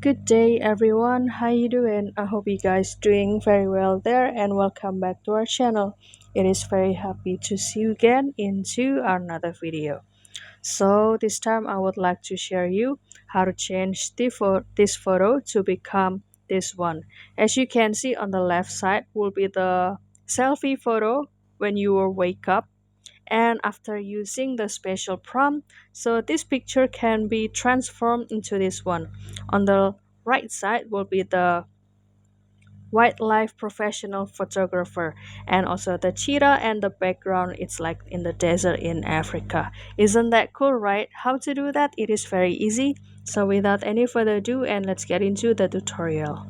Good day everyone, how you doing? I hope you guys doing very well there and welcome back to our channel. It is very happy to see you again into another video. So this time I would like to share you how to change this photo to become this one. As you can see on the left side will be the selfie photo when you will wake up, and after using the special prompt, so this picture can be transformed into this one. On the right side will be the wildlife professional photographer, and also the cheetah, and the background it's like in the desert in Africa. Isn't that cool, right? How to do that? It is very easy. So without any further ado, and let's get into the tutorial.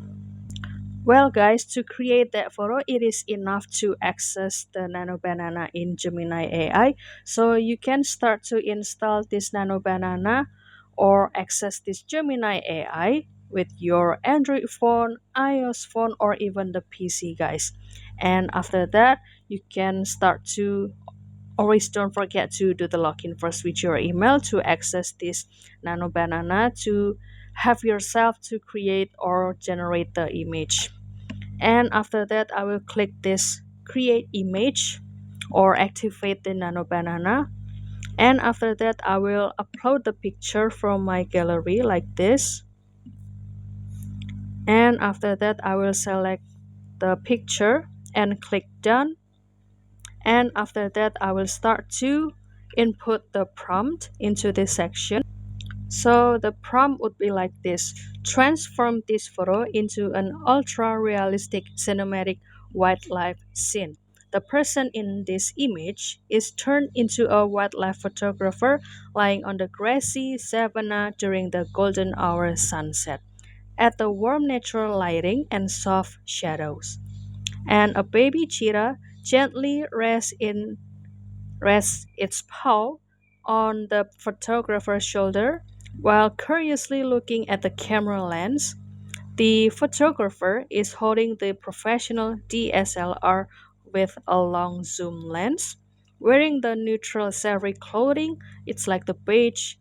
Well guys, to create that photo, it is enough to access the Nano Banana in Gemini AI. So you can start to install this Nano Banana or access this Gemini AI with your Android phone, iOS phone, or even the PC guys. And after that, you can start to always don't forget to do the login first with your email to access this Nano Banana to have yourself to create or generate the image. And after that I will click this create image or activate the Nano Banana, and after that I will upload the picture from my gallery like this, and after that I will select the picture and click done, and after that I will start to input the prompt into this section. So the prompt would be like this: transform this photo into an ultra realistic cinematic wildlife scene. The person in this image is turned into a wildlife photographer lying on the grassy savanna during the golden hour sunset, at the warm natural lighting and soft shadows. And a baby cheetah gently rests its paw on the photographer's shoulder while curiously looking at the camera lens. The photographer is holding the professional DSLR with a long zoom lens, wearing the neutral savory clothing. It's like the beige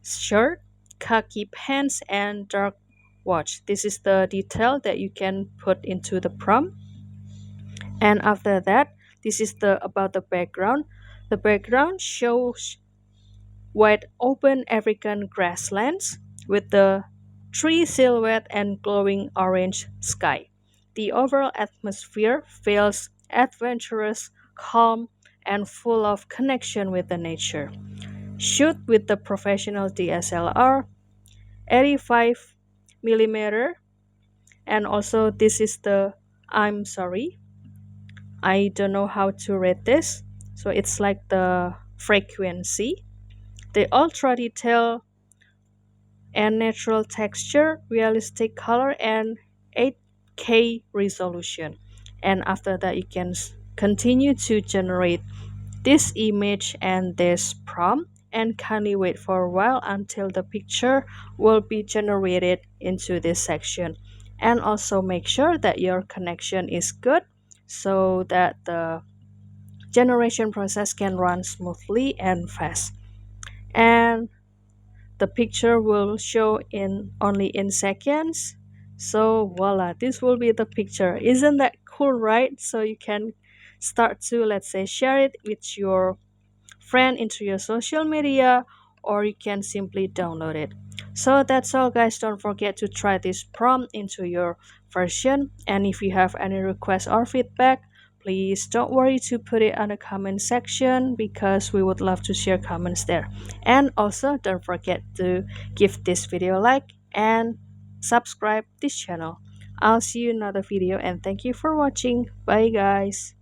shirt, khaki pants, and dark watch. This is the detail that you can put into the prompt. And after that, this is the about the background. The background shows wide open African grasslands with the tree silhouette and glowing orange sky. The overall atmosphere feels adventurous, calm, and full of connection with the nature. Shoot with the professional DSLR 85 millimeter, and also this is the, I'm sorry, I don't know how to read this. So it's like the frequency, the ultra detail and natural texture, realistic color, and 8K resolution. And after that, you can continue to generate this image and this prompt, and kindly wait for a while until the picture will be generated into this section. And also make sure that your connection is good so that the generation process can run smoothly and fast. And the picture will show in only in seconds. So voila, this will be the picture. Isn't that cool, right? So you can start to, let's say, share it with your friend into your social media, or you can simply download it. So that's all guys, don't forget to try this prompt into your version, and if you have any requests or feedback, please don't worry to put it on the comment section because we would love to share comments there. And also don't forget to give this video a like and subscribe this channel. I'll see you in another video, and thank you for watching. Bye guys.